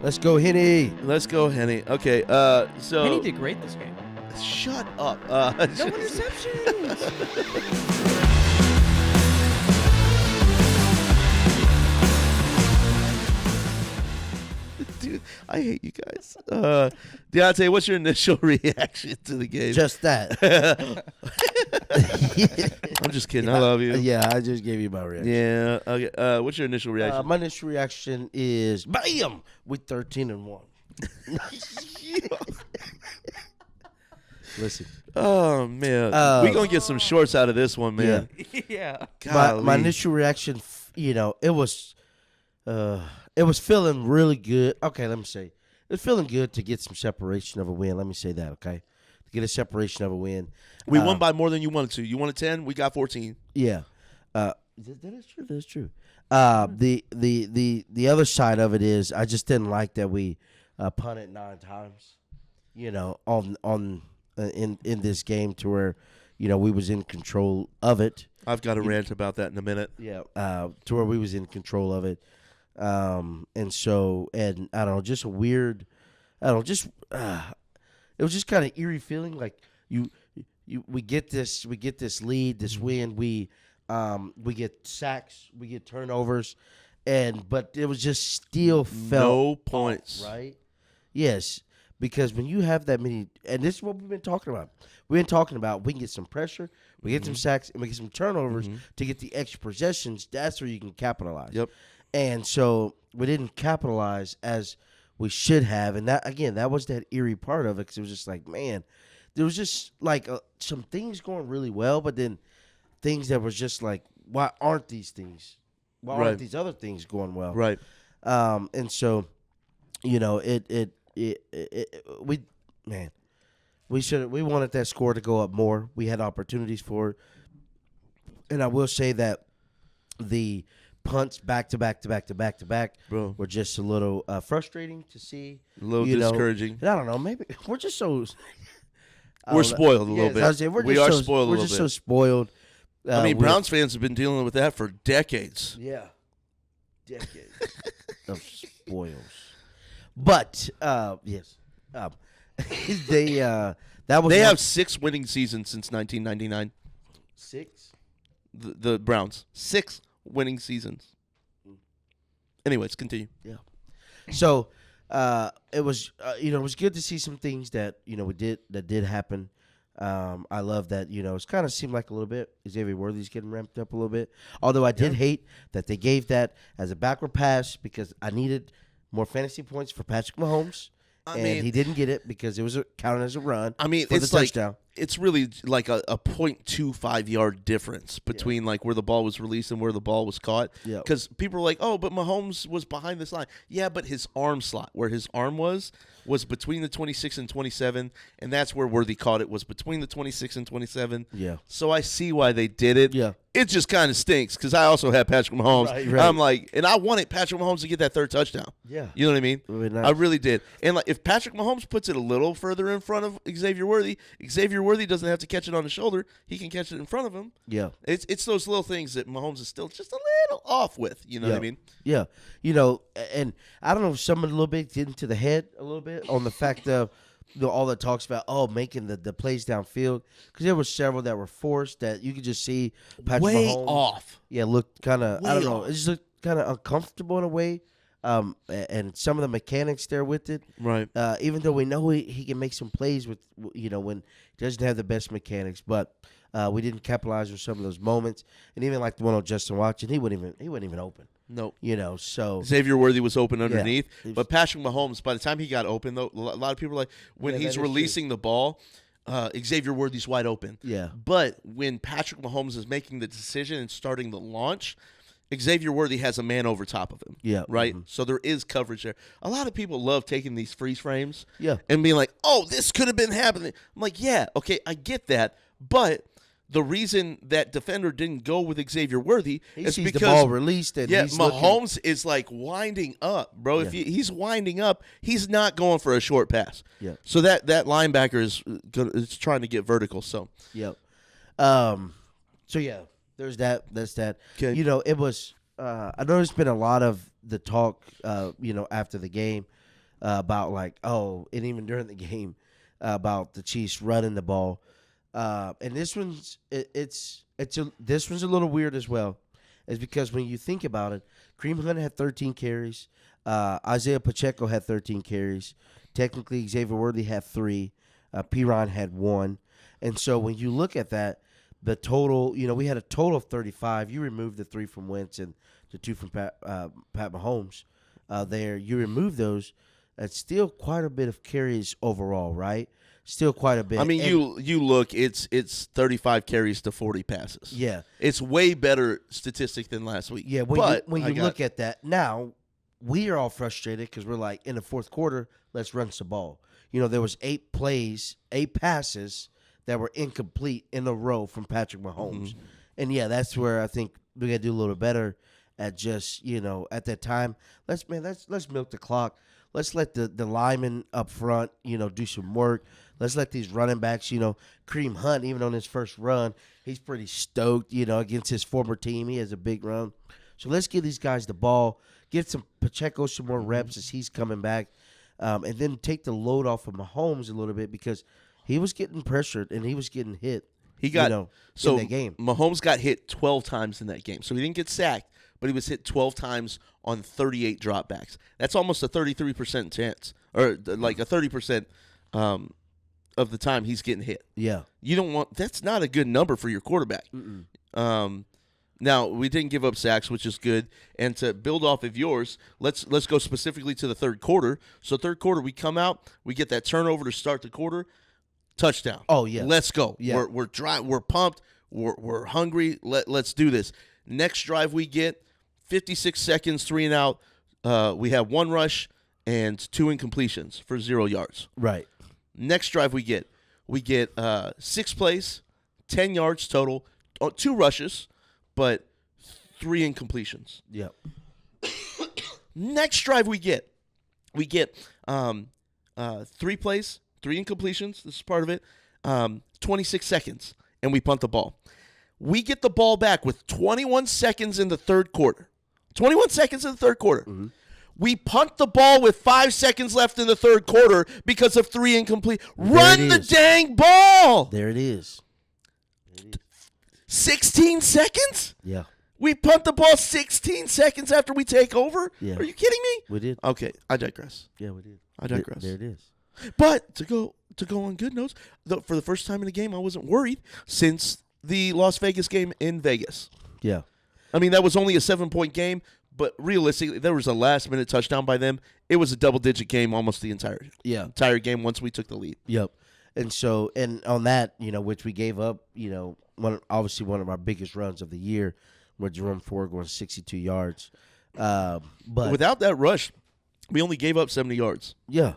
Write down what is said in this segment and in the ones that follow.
Let's go, Henny. Let's go, Henny. Okay, so Henny did great this game. Shut up. No interceptions. Dude, I hate you guys. Dionte, what's your initial reaction to the game? Just that. I'm just kidding. I love you. Yeah, I just gave you my reaction. Yeah. Okay. What's your initial reaction? My initial reaction is bam with 13-1. Listen. Oh man, we gonna get some shorts out of this one, man. Yeah. My initial reaction, it was feeling really good. Okay, let me say, it was feeling good to get some separation of a win. Let me say that, okay, to get a separation of a win. We won by more than you wanted to. You wanted 10. We got 14. Yeah, that is true. That is true. The other side of it is I just didn't like that we punted 9 times. In this game to where, we was in control of it. I've got a rant about that in a minute. Yeah, to where we was in control of it. And I don't know, just a weird, it was just kind of eerie feeling like we get this lead, this win, we get sacks, we get turnovers, but it was just still felt no points, off, right? Yes. Because when you have that many, and this is what we've been talking about. We've been talking about we can get some pressure, we get some sacks, and we get some turnovers to get the extra possessions. That's where you can capitalize. Yep. And so we didn't capitalize as we should have. And that was that eerie part of it, because it was just like, man, there was just like some things going really well, but then things that was just like, why aren't these things? Why aren't these other things going well? Right. And so, we wanted that score to go up more. We had opportunities for it, and I will say that the punts back to back Bro, were just a little frustrating to see. a little discouraging. And I don't know, maybe we're just so We're spoiled a little bit. We're just so spoiled. I mean, Browns fans have been dealing with that for decades. Yeah, decades of spoils. But yes, they have 6 winning seasons since 1999. 6. The Browns 6 winning seasons. Anyways, continue. Yeah. So it was it was good to see some things that did happen. I love that it's kind of seemed like a little bit Xavier Worthy's getting ramped up a little bit. Although I did hate that they gave that as a backward pass, because I needed more fantasy points for Patrick Mahomes, and he didn't get it because it was counted as a run. I mean, for it's the like touchdown. It's really like a 0.25 yard difference between like where the ball was released and where the ball was caught. Yeah. Because people are like, oh, but Mahomes was behind this line. Yeah, but his arm slot, where his arm was between the 26 and 27, and that's where Worthy caught it, was between the 26 and 27. Yeah. So I see why they did it. Yeah. It just kind of stinks because I also had Patrick Mahomes. Right. I'm like, and I wanted Patrick Mahomes to get that 3rd touchdown. Yeah. You know what I mean? Really nice. I really did. And like, if Patrick Mahomes puts it a little further in front of Xavier Worthy doesn't have to catch it on the shoulder. He can catch it in front of him. Yeah. It's those little things that Mahomes is still just a little off with. You know what I mean? Yeah. And I don't know if someone a little bit get into the head a little bit on the fact of all that talks about making the plays downfield, because there were several that were forced that you could just see Patrick Mahomes off. Yeah, looked kind of, I don't know, off. it just looked kind of uncomfortable in a way. And some of the mechanics there with it. Right. Even though we know he can make some plays with, when he doesn't have the best mechanics, but we didn't capitalize on some of those moments. And even like the one on Justyn watching, he wasn't even open. Nope. So Xavier Worthy was open underneath, Yeah. but Patrick Mahomes, by the time he got open, though, a lot of people are like, when he's releasing the ball, Xavier Worthy's wide open. Yeah. But when Patrick Mahomes is making the decision and starting the launch, Xavier Worthy has a man over top of him. Yeah. Right? Mm-hmm. So there is coverage there. A lot of people love taking these freeze frames Yeah. and being like, oh, this could have been happening. I'm like, yeah, okay, I get that. But the reason that defender didn't go with Xavier Worthy He is sees because the ball released and he's Mahomes is like winding up, bro. Yeah. If he's winding up, he's not going for a short pass. Yeah. So that linebacker is trying to get vertical. So Yep. So yeah, there's that. That's that. Okay. It was. I know there's been a lot of the talk. After the game, about and even during the game about the Chiefs running the ball. And this one's this one's a little weird as well, is because when you think about it, Kareem Hunt had 13 carries, Isaiah Pacheco had 13 carries, technically Xavier Worthy had 3, Piron had 1, and so when you look at that, the total, we had a total of 35. You removed the 3 from Wentz and the 2 from Pat Mahomes. There, you remove those. That's still quite a bit of carries overall, right? Still quite a bit. I mean, you look, it's 35 carries to 40 passes. Yeah. It's way better statistic than last week. Yeah, when you look at that, now we are all frustrated because we're like, in the fourth quarter, let's run some ball. There was 8 passes that were incomplete in a row from Patrick Mahomes. Mm-hmm. And, yeah, that's where I think we got to do a little better at just, at that time. Let's milk the clock. Let's let the linemen up front, do some work. Let's let these running backs, Kareem Hunt, even on his first run, he's pretty stoked, against his former team. He has a big run. So let's give these guys the ball, give some Pacheco some more reps as he's coming back, and then take the load off of Mahomes a little bit because he was getting pressured and he was getting hit. He got in that game. Mahomes got hit 12 times in that game. So he didn't get sacked, but he was hit 12 times on 38 dropbacks. That's almost a 33% chance, or like a 30% of the time he's getting hit. Yeah. That's not a good number for your quarterback. Now, we didn't give up sacks, which is good. And to build off of yours, let's go specifically to the third quarter. So third quarter, we come out, we get that turnover to start the quarter, touchdown. Oh, yeah. Let's go. Yeah. We're dry, we're pumped, we're hungry. Let's do this. Next drive we get 56 seconds, 3 and out. We have 1 rush and 2 incompletions for 0 yards. Right. Next drive we get 6 plays, 10 yards total, 2 rushes, but 3 incompletions. Yep. Next drive we get 3 plays, 3 incompletions. This is part of it. 26 seconds, and we punt the ball. We get the ball back with 21 seconds in the third quarter. 21 seconds in the third quarter. Mm-hmm. We punt the ball with 5 seconds left in the third quarter because of 3 incomplete. Run the dang ball. There it is. 16 seconds? Yeah. We punt the ball 16 seconds after we take over? Yeah. Are you kidding me? We did. Okay, I digress. Yeah, we did. I digress. There it is. But to go on good notes, for the first time in a game, I wasn't worried since the Las Vegas game in Vegas. Yeah. I mean, that was only a 7-point game, but realistically, there was a last-minute touchdown by them. It was a double-digit game almost the entire game once we took the lead. Yep. And so, and on that, which we gave up, obviously one of our biggest runs of the year, where Jerome Ford going 62 yards. But without that rush, we only gave up 70 yards. Yeah.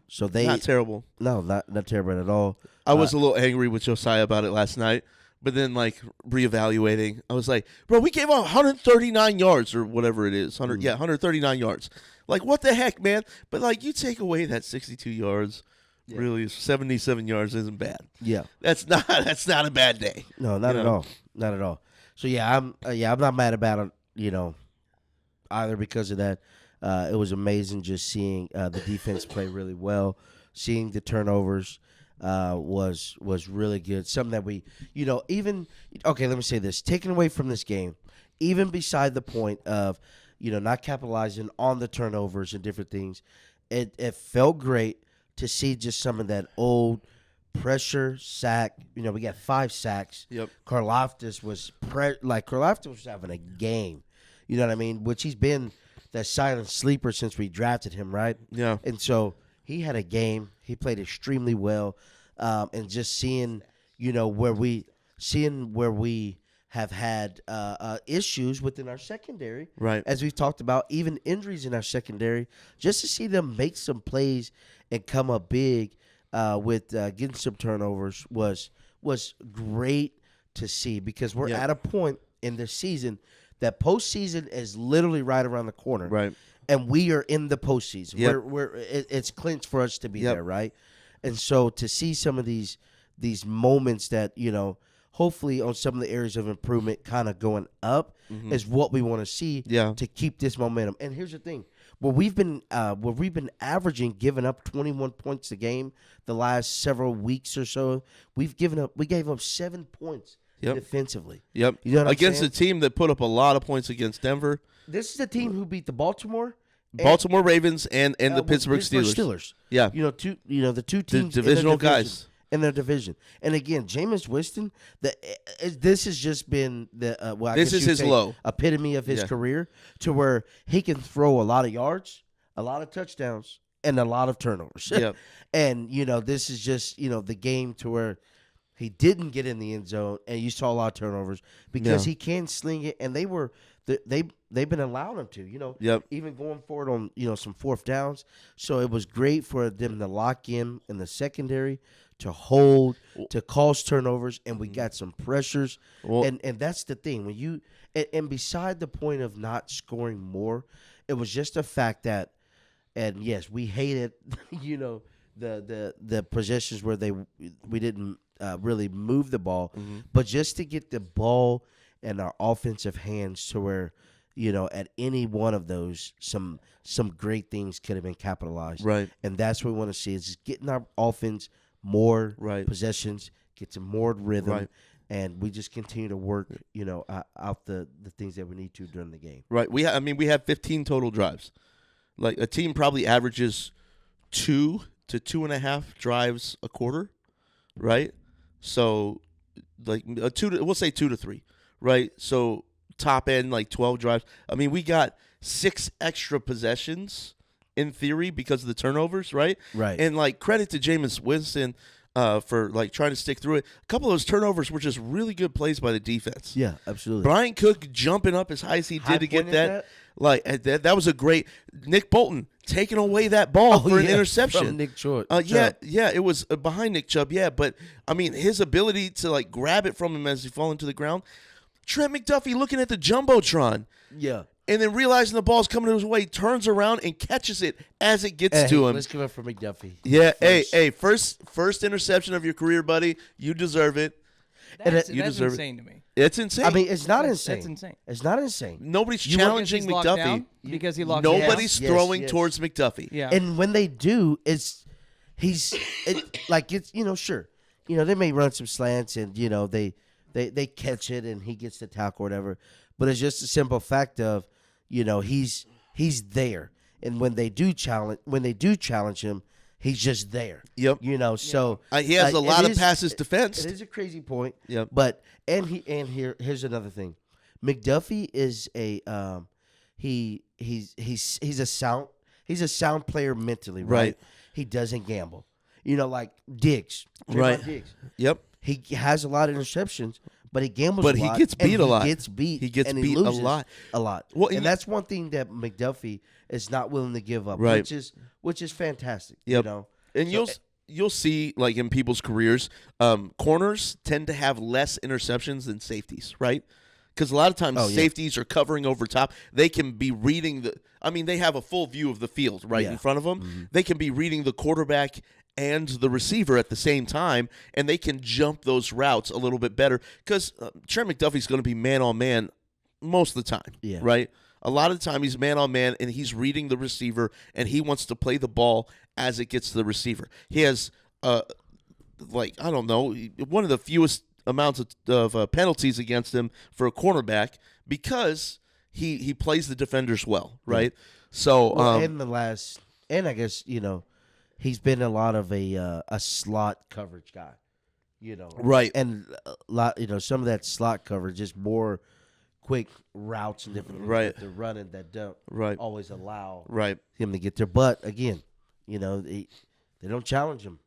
So not terrible. No, not terrible at all. I was a little angry with Josiah about it last night, but then reevaluating, I was like, bro, we gave up 139 yards or whatever it is. 139 yards. What the heck, man? But you take away that 62 yards. Yeah. Really, 77 yards isn't bad. Yeah, that's not a bad day. No, not at all. Not at all. So I'm not mad about it. Either because of that. It was amazing just seeing the defense play really well. Seeing the turnovers was really good. Something that we, let me say this. Taken away from this game, even beside the point of, not capitalizing on the turnovers and different things, it felt great to see just some of that old pressure sack. We got 5 sacks. Yep. Karlaftis was having a game. You know what I mean? Which he's been that silent sleeper since we drafted him, right? Yeah. And so he had a game. He played extremely well. And just seeing, where we have had issues within our secondary. Right. As we've talked about, even injuries in our secondary, just to see them make some plays and come up big with getting some turnovers was great to see, because we're at a point in this season that postseason is literally right around the corner. Right. And we are in the postseason. Yep. It's clinched for us to be there, right? And so to see some of these moments that, hopefully on some of the areas of improvement kind of going up is what we want to see to keep this momentum. And here's the thing. we've been averaging giving up 21 points a game the last several weeks or so. We gave up 7 points defensively. Yep. You know what against I'm a team that put up a lot of points against Denver, This is the team who beat the Baltimore Ravens, and the Pittsburgh Steelers. Yeah. the two teams divisional in their division, guys. in their division. And again, Jameis Winston, this has just been the This is his low epitome of his career, to where he can throw a lot of yards, a lot of touchdowns, and a lot of turnovers. Yep. And this is just the game to where he didn't get in the end zone, and you saw a lot of turnovers because he can sling it, and they've been allowing him to, Yep. even going forward on some fourth downs. So it was great for them to lock in the secondary, to hold, to cause turnovers, and we got some pressures. And that's the thing when you and beside the point of not scoring more, it was just a fact that, and yes, we hated the possessions where we didn't really move the ball, but just to get the ball in our offensive hands to where at any one of those some great things could have been capitalized. Right. And that's what we want to see, is just getting our offense more possessions, get some more rhythm. Right. And we just continue to work, out the things that we need to during the game. Right. We have 15 total drives. Like, a team probably averages 2 to 2.5 drives a quarter, right? So, like, we'll say 2 to 3, right? So top end, like 12 drives. I mean, we got 6 extra possessions in theory because of the turnovers, right? Right. And, like, credit to Jameis Winston for, like, trying to stick through it. A couple of those turnovers were just really good plays by the defense. Yeah, absolutely. Brian Cook jumping up as high as he did to get High-pointed that. Like, that was a great – Nick Bolton taking away that ball for an interception. From Nick Chubb. It was behind Nick Chubb, but, I mean, his ability to, like, grab it from him as he fall into the ground. Trent McDuffie looking at the Jumbotron. Yeah. And then realizing the ball's coming his way, turns around and catches it as it gets to him. Let's give it for McDuffie. Yeah, first interception of your career, buddy. You deserve it. That's deserve it. insane to me. It's insane. I mean, it's not insane. That's insane. It's not insane. Nobody's You challenging locked McDuffie. down? Because he locked Nobody's Yes, throwing yes. towards McDuffie. Yeah. And when they do, sure. They may run some slants and they catch it and he gets the tackle or whatever. But it's just a simple fact of, he's there. And when they do challenge him, he's just there. Yep. So He has a lot of passes defensed. It is a crazy point. Yep. But here's another thing. McDuffie is he's a sound player mentally, right? He doesn't gamble. Like Diggs. Right. Diggs. Yep. He has a lot of interceptions, but he gambles But a he lot. gets beat and a lot. He gets beat. He gets and beat he a loses lot. A lot. Well, and that's one thing that McDuffie is not willing to give up, Right. which is fantastic. Yep. And So- you'll see, like, in people's careers, corners tend to have less interceptions than safeties, right? Because a lot of times safeties are covering over top. They can be reading they have a full view of the field right in front of them. Mm-hmm. They can be reading the quarterback and the receiver at the same time, and they can jump those routes a little bit better because Trent McDuffie's going to be man-on-man most of the time, right? A lot of the time he's man-on-man, and he's reading the receiver, and he wants to play the ball as it gets to the receiver. He has, one of the fewest amounts of penalties against him for a cornerback because he plays the defenders well, right? So and I guess he's been a lot of a slot coverage guy, right? And a lot, some of that slot coverage is more quick routes and different things that they're running that don't always allow him to get there. But again, they don't challenge him.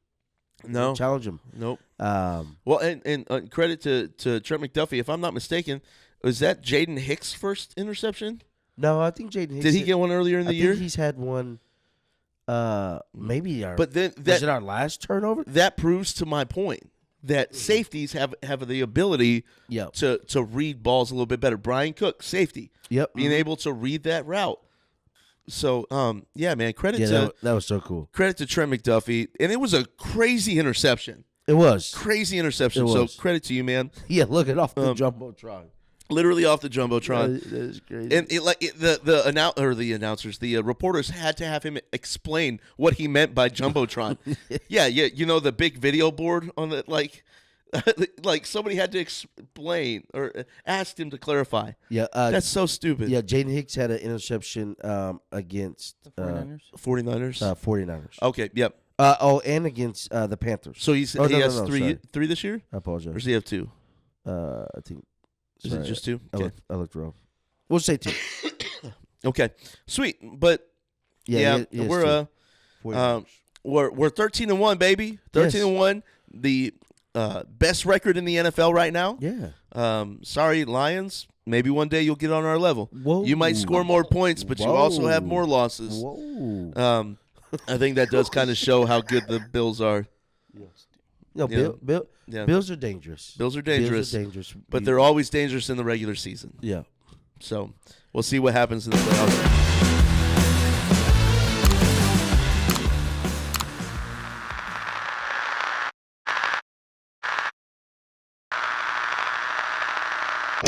No, challenge him. Nope. Well, and credit to Trent McDuffie. If I'm not mistaken, was that Jaden Hicks' first interception? No, I think Jaden Hicks. Did he get one earlier in the year? I think he's had one. Maybe our. But then was it our last turnover? That proves to my point that safeties have the ability to read balls a little bit better. Brian Cook, safety. Yep. Being able to read that route. So, man, credit to that was so cool. Credit to Trent McDuffie, and it was a crazy interception. It was crazy interception. So credit to you, man. Yeah, look it off the jumbotron. Literally off the jumbotron. That is crazy. And the announcers, the reporters had to have him explain what he meant by jumbotron. yeah, you know the big video board on the like somebody had to explain or asked him to clarify. Yeah, That's so stupid. yeah. Jaden Hicks had an interception against The 49ers. 49ers. 49ers. Okay, yep. And against the Panthers. So he has no, three sorry. this year? I Or apologize. does he have 2? I think. Is sorry, it just 2? I Okay. looked wrong. We'll say 2. Okay. Sweet. But Yeah, we're 49ers. we're 13-1, baby. 13-1. The best record in the NFL right now. Yeah. Sorry, Lions. Maybe one day you'll get on our level. Whoa. You might score more points, but you also have more losses. Whoa. I think that does kind of show how good the Bills are. No, Yeah. Bills are dangerous. Bills are dangerous, Bills are dangerous. but they're always dangerous in the regular season. Yeah. So we'll see what happens in the playoffs.